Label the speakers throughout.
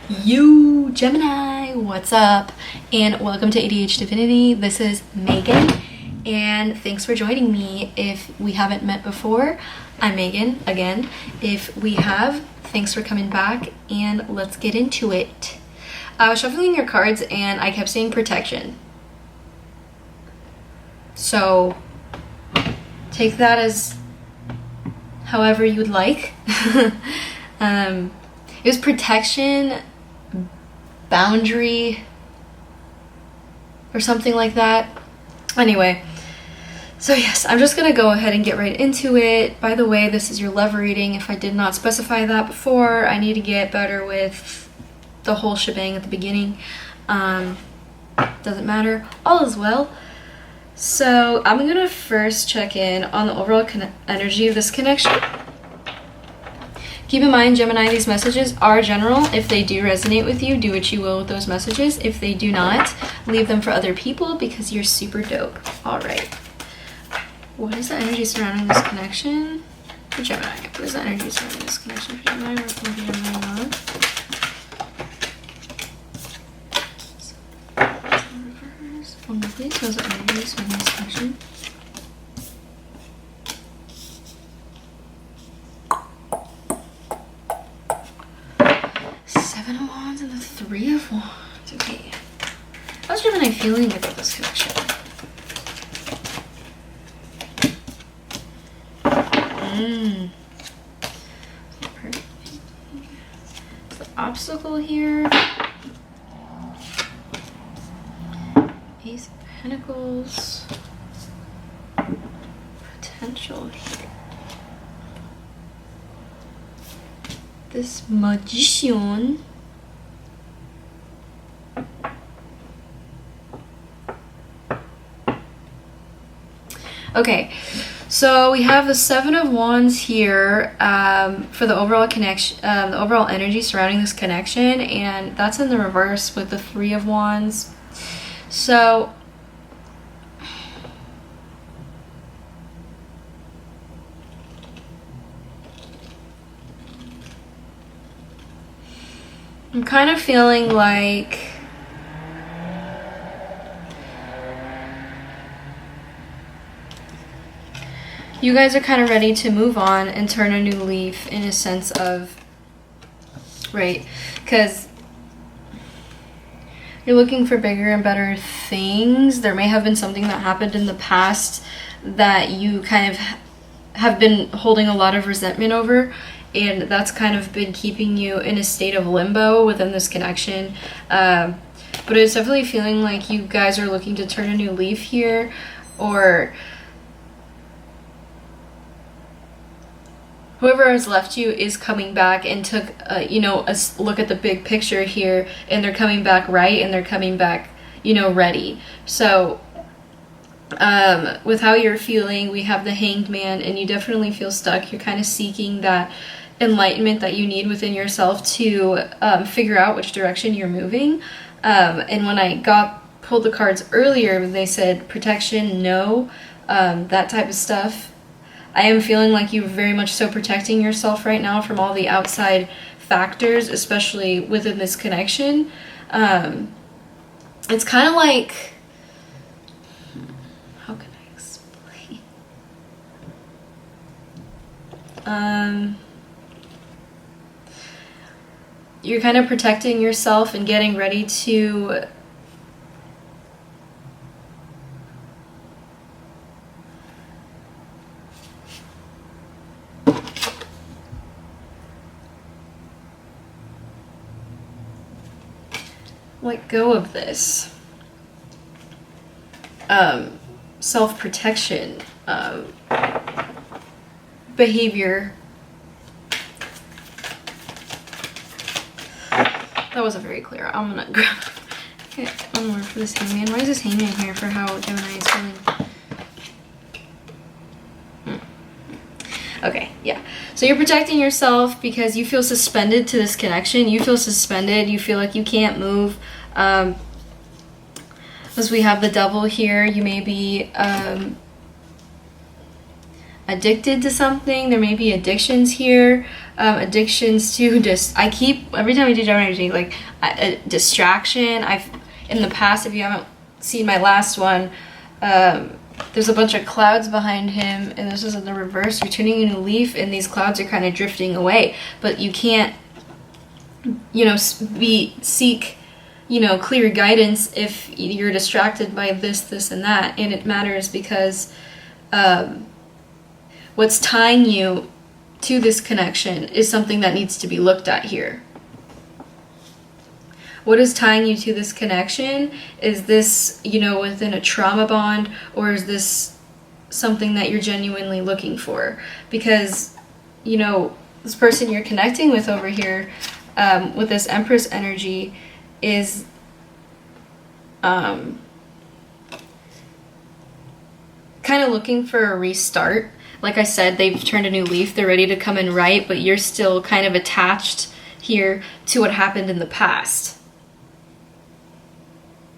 Speaker 1: You Gemini, what's up? And welcome to ADH Divinity. This is Megan, and thanks for joining me. If we haven't met before, I'm Megan again. If we have, thanks for coming back, and let's get into it. I was shuffling your cards and I kept saying protection. So take that as however you would like. It was protection, boundary, or something like that. Anyway, so yes, I'm just gonna go ahead and get right into it. By the way, this is your love reading. If I did not specify that before, I need to get better with the whole shebang at the beginning. Doesn't matter, all is well. So I'm gonna first check in on the overall energy of this connection. Keep in mind, Gemini, these messages are general. If they do resonate with you, do what you will with those messages. If they do not, leave them for other people because you're super dope. All right. What is the energy surrounding this connection for Gemini? What is the energy surrounding this connection for Gemini? Or for Gemini not? One more, please. What is the energy surrounding this connection? Seven of Wands and the Three of Wands. Okay. How's Gemini feeling about this connection? The obstacle here. Ace of Pentacles. Potential here. This Magician. Okay, so we have the Seven of Wands here for the overall connection, the overall energy surrounding this connection, and that's in the reverse with the Three of Wands. So I'm kind of feeling like you guys are kind of ready to move on and turn a new leaf in a sense of, right? Because you're looking for bigger and better things. There may have been something that happened in the past that you kind of have been holding a lot of resentment over, and that's kind of been keeping you in a state of limbo within this connection. But it's definitely feeling like you guys are looking to turn a new leaf here, or whoever has left you is coming back and took, a look at the big picture here, and they're coming back right, and they're coming back, ready. So with how you're feeling, we have the Hanged Man, and you definitely feel stuck. You're kind of seeking that enlightenment that you need within yourself to figure out which direction you're moving. And when I pulled the cards earlier, they said protection, no, that type of stuff. I am feeling like you're very much so protecting yourself right now from all the outside factors, especially within this connection. It's kind of like, how can I explain? You're kind of protecting yourself and getting ready to let go of this self-protection behavior. That wasn't very clear. I'm gonna grab one more for this Hangman. Why is this Hangman here for how Gemini is feeling? Okay, yeah. So you're protecting yourself because you feel suspended to this connection. You feel suspended. You feel like you can't move. As we have the Devil here, you may be a addicted to something. There may be addictions here. Addictions to every time I do Gemini energy, like distraction. In the past, if you haven't seen my last one, there's a bunch of clouds behind him, and this is in the reverse. You're turning a new leaf, and these clouds are kind of drifting away, but you can't, seek, clear guidance if you're distracted by this, and that. And it matters because what's tying you to this connection is something that needs to be looked at here. What is tying you to this connection? Is this, within a trauma bond, or is this something that you're genuinely looking for? Because, this person you're connecting with over here, with this Empress energy, is kind of looking for a restart. Like I said, they've turned a new leaf, they're ready to come in right, but you're still kind of attached here to what happened in the past.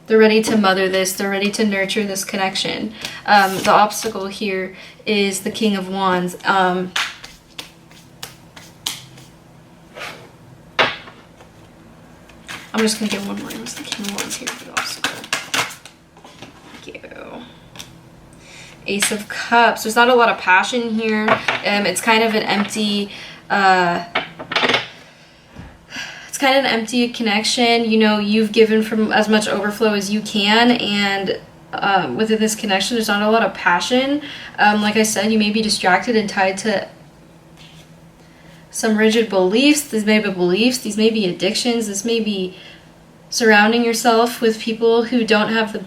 Speaker 1: They're ready to mother this, they're ready to nurture this connection. The obstacle here is the King of Wands. I'm just going to get one more. What's the King of Wands here for the obstacle? Thank you. Ace of Cups. There's not a lot of passion here. It's kind of an empty... It's kind of an empty connection. You've given from as much overflow as you can, and within this connection, there's not a lot of passion. Like I said, you may be distracted and tied to some rigid beliefs. These may be beliefs. These may be addictions. This may be surrounding yourself with people who don't have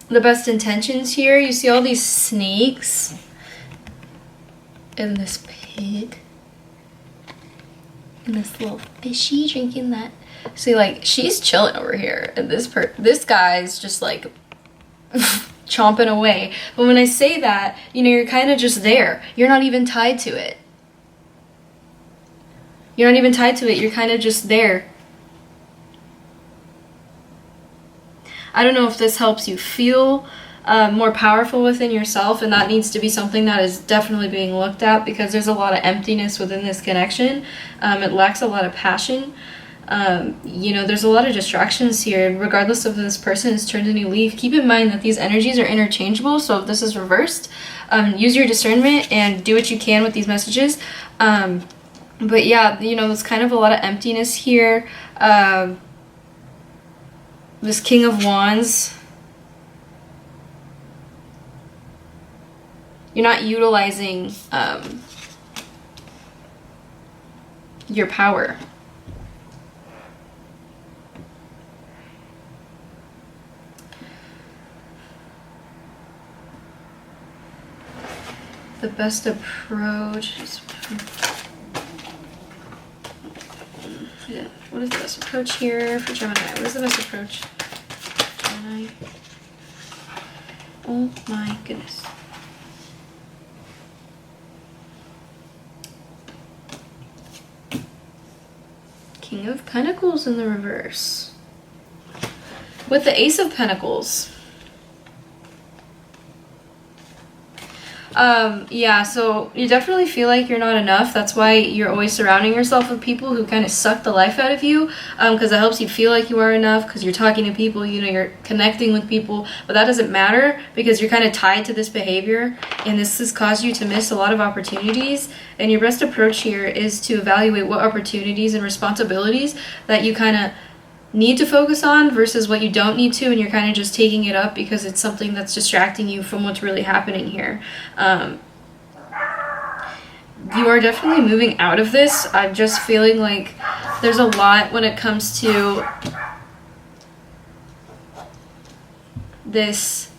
Speaker 1: the best intentions here. You see all these snakes and this pig. And this little fishy drinking that. See, like, she's chilling over here, and this guy's just like chomping away. But when I say that, you're kind of just there. You're not even tied to it. You're not even tied to it. You're kind of just there. I don't know if this helps you feel more powerful within yourself, and that needs to be something that is definitely being looked at, because there's a lot of emptiness within this connection. It lacks a lot of passion. There's a lot of distractions here. Regardless of this person has turned a new leaf, keep in mind that these energies are interchangeable. So if this is reversed, use your discernment and do what you can with these messages. But yeah, there's kind of a lot of emptiness here. This King of Wands, you're not utilizing your power. The best approach is... Yeah. What is the best approach here for Gemini? What is the best approach? Gemini. Oh my goodness. King of Pentacles in the reverse. With the Ace of Pentacles. Yeah, so you definitely feel like you're not enough. That's why you're always surrounding yourself with people who kind of suck the life out of you, because it helps you feel like you are enough, because you're talking to people, you're connecting with people, but that doesn't matter because you're kind of tied to this behavior, and this has caused you to miss a lot of opportunities. And your best approach here is to evaluate what opportunities and responsibilities that you kind of need to focus on versus what you don't need to, and you're kind of just taking it up because it's something that's distracting you from what's really happening here. You are definitely moving out of this. I'm just feeling like there's a lot when it comes to this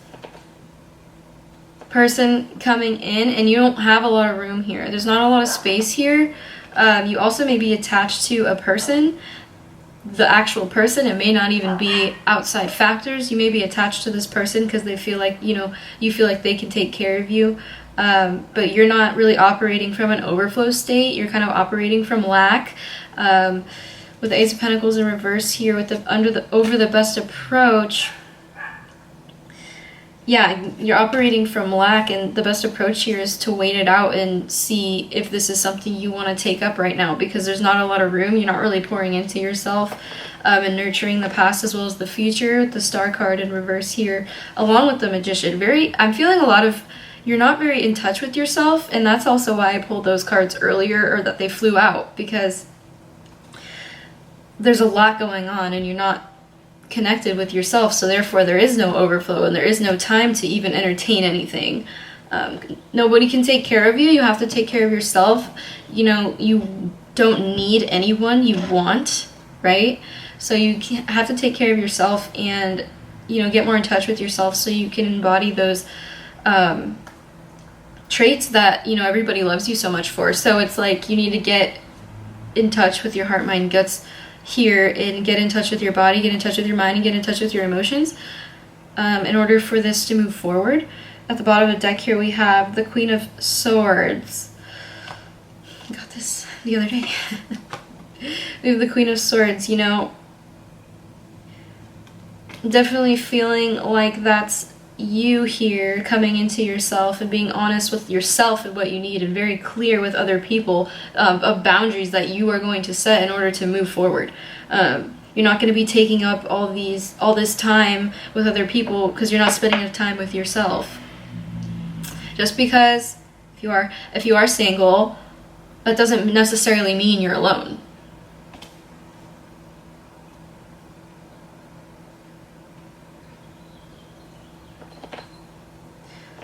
Speaker 1: person coming in, and you don't have a lot of room here. There's not a lot of space here. You also may be attached to a person, the actual person. It may not even be outside factors. You may be attached to this person because they feel like, you feel like they can take care of you. But you're not really operating from an overflow state. You're kind of operating from lack. With the Ace of Pentacles in reverse here, with over the best approach, yeah, you're operating from lack, and the best approach here is to wait it out and see if this is something you want to take up right now, because there's not a lot of room. You're not really pouring into yourself and nurturing the past as well as the future. The Star card in reverse here, along with the Magician. I'm feeling a lot of, you're not very in touch with yourself, and that's also why I pulled those cards earlier, or that they flew out, because there's a lot going on and you're not connected with yourself, so therefore there is no overflow and there is no time to even entertain anything. Nobody can take care of you. You have to take care of yourself. You know, you don't need anyone, you want, right? So you have to take care of yourself and, you know, get more in touch with yourself so you can embody those traits that, you know, everybody loves you so much for. So it's like you need to get in touch with your heart, mind, guts here, and get in touch with your body, get in touch with your mind, and get in touch with your emotions in order for this to move forward. At the bottom of the deck here we have the Queen of Swords. I got this the other day. We have the Queen of Swords. You know, definitely feeling like that's you here, coming into yourself and being honest with yourself and what you need, and very clear with other people of boundaries that you are going to set in order to move forward. You're not going to be taking up all this time with other people because you're not spending enough time with yourself. Just because if you are single, that doesn't necessarily mean you're alone.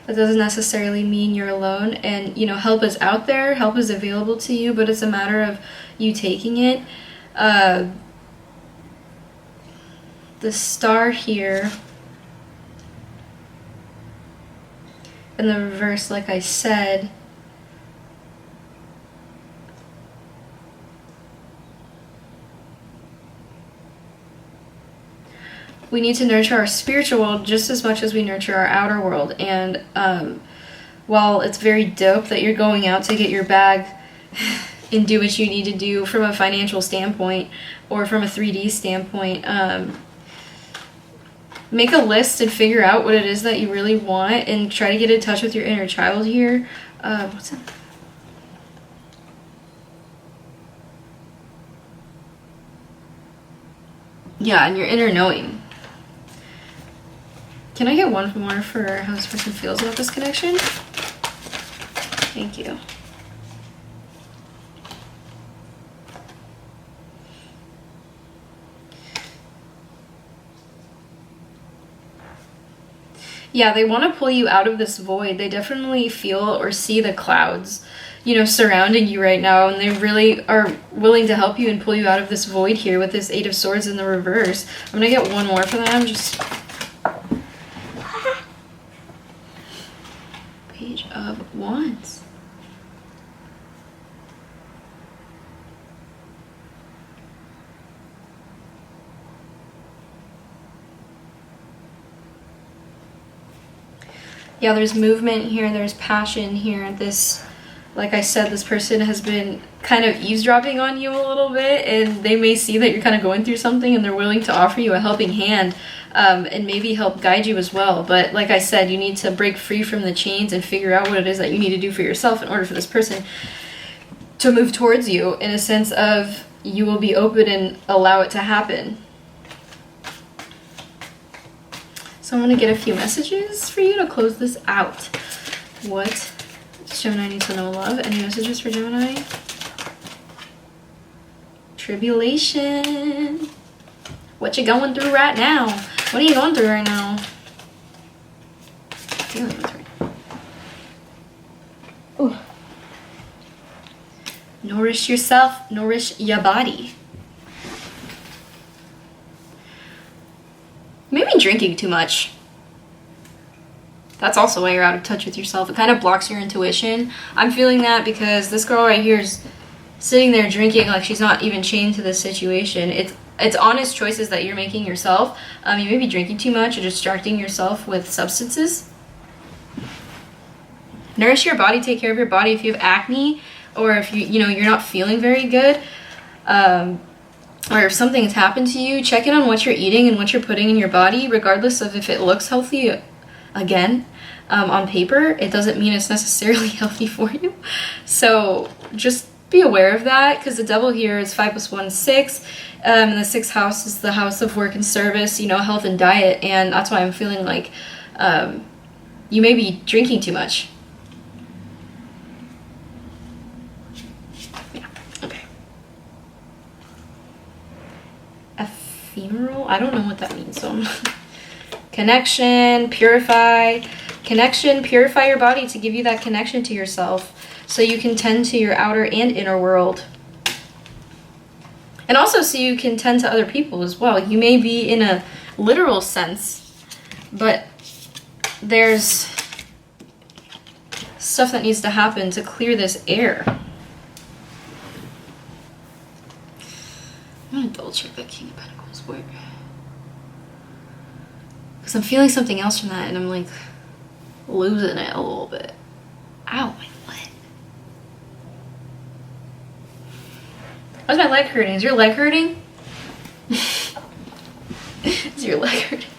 Speaker 1: That doesn't necessarily mean you're alone, and, you know, help is out there, help is available to you, but it's a matter of you taking it. The Star here in the reverse, like I said, we need to nurture our spiritual world just as much as we nurture our outer world. And while it's very dope that you're going out to get your bag and do what you need to do from a financial standpoint or from a 3D standpoint, make a list and figure out what it is that you really want, and try to get in touch with your inner child here. What's that? Yeah, and your inner knowing. Can I get one more for how this person feels about this connection? Thank you. Yeah, they want to pull you out of this void. They definitely feel or see the clouds, you know, surrounding you right now, and they really are willing to help you and pull you out of this void here with this Eight of Swords in the reverse. I'm gonna get one more for them. Just Page of Wands. Yeah, there's movement here, there's passion here. This, like I said, this person has been kind of eavesdropping on you a little bit, and they may see that you're kind of going through something, and they're willing to offer you a helping hand and maybe help guide you as well. But like I said, you need to break free from the chains and figure out what it is that you need to do for yourself in order for this person to move towards you, in a sense of you will be open and allow it to happen. So I'm going to get a few messages for you to close this out. What does Gemini need to know, love? Any messages for Gemini? Tribulation. What you going through right now? What are you going through right now? Dealing with right now. Ooh. Nourish yourself. Nourish your body. Maybe drinking too much. That's also why you're out of touch with yourself. It kind of blocks your intuition. I'm feeling that because this girl right here is sitting there drinking like she's not even chained to this situation. It's honest choices that you're making yourself. You may be drinking too much or distracting yourself with substances. Nourish your body. Take care of your body. If you have acne, or if you're not feeling very good, or if something has happened to you, check in on what you're eating and what you're putting in your body, regardless of if it looks healthy. again, on paper, it doesn't mean it's necessarily healthy for you. So just be aware of that, because the devil here is 5 + 1 is 6. And the 6th house is the house of work and service, you know, health and diet. And that's why I'm feeling like you may be drinking too much. Yeah, okay. Ephemeral? I don't know what that means. So connection, purify. Connection, purify your body to give you that connection to yourself so you can tend to your outer and inner world. And also so you can tend to other people as well. You may be in a literal sense, but there's stuff that needs to happen to clear this air. I'm gonna double check that King of Pentacles. Where? Because I'm feeling something else from that and I'm like losing it a little bit. Ow, my leg. Why's my leg hurting? Is your leg hurting? Is your leg hurting?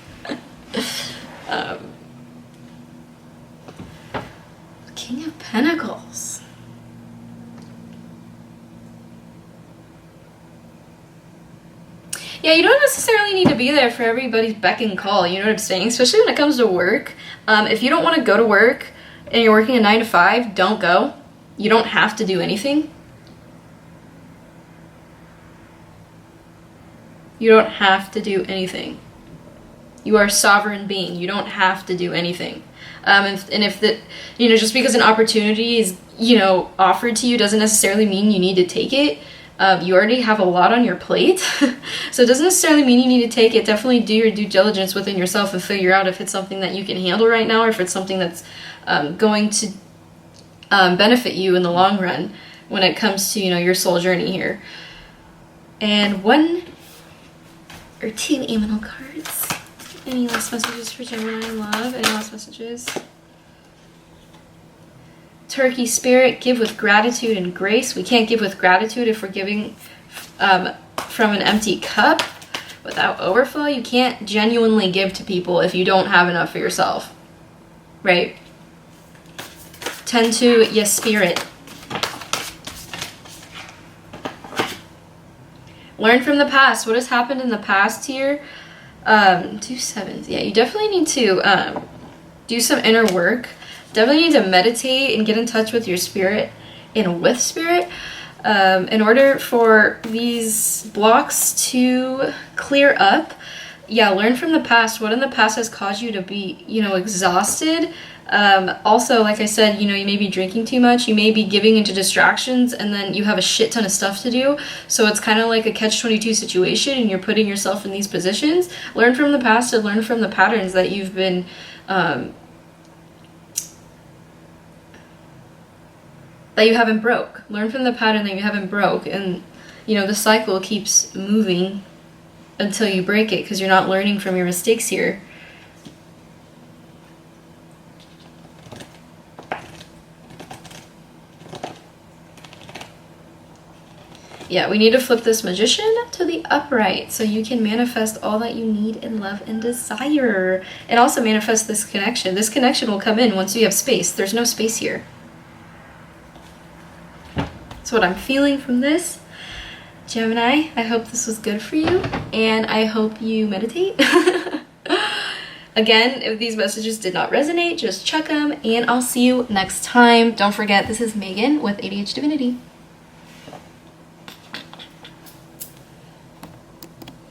Speaker 1: King of Pentacles. Yeah, you don't necessarily need to be there for everybody's beck and call, you know what I'm saying? Especially when it comes to work. If you don't want to go to work and you're working a 9 to 5, don't go. You don't have to do anything. You don't have to do anything. You are a sovereign being. You don't have to do anything. And if the, you know, just because an opportunity is, you know, offered to you doesn't necessarily mean you need to take it. You already have a lot on your plate. So it doesn't necessarily mean you need to take it. Definitely do your due diligence within yourself and figure out if it's something that you can handle right now or if it's something that's going to benefit you in the long run when it comes to, you know, your soul journey here. And 1 or 2 aminal cards. Any last messages for Gemini in love? Any last messages? Turkey spirit, give with gratitude and grace. We can't give with gratitude if we're giving from an empty cup without overflow. You can't genuinely give to people if you don't have enough for yourself, right? Tend to your spirit. Learn from the past. What has happened in the past here? 2 sevens. Yeah, you definitely need to do some inner work. Definitely need to meditate and get in touch with your spirit and with spirit in order for these blocks to clear up. Yeah, learn from the past. What in the past has caused you to be, you know, exhausted. Also, like I said, you know, you may be drinking too much. You may be giving into distractions and then you have a shit ton of stuff to do. So it's kind of like a catch-22 situation and you're putting yourself in these positions. Learn from the past and learn from the patterns that you've been that you haven't broke. Learn from the pattern that you haven't broke, and you know the cycle keeps moving until you break it because you're not learning from your mistakes here. Yeah, we need to flip this Magician to the upright so you can manifest all that you need in love and desire. And also manifest this connection. This connection will come in once you have space. There's no space here. That's what I'm feeling from this. Gemini, I hope this was good for you. And I hope you meditate. Again, if these messages did not resonate, just check them. And I'll see you next time. Don't forget, this is Megan with ADH Divinity.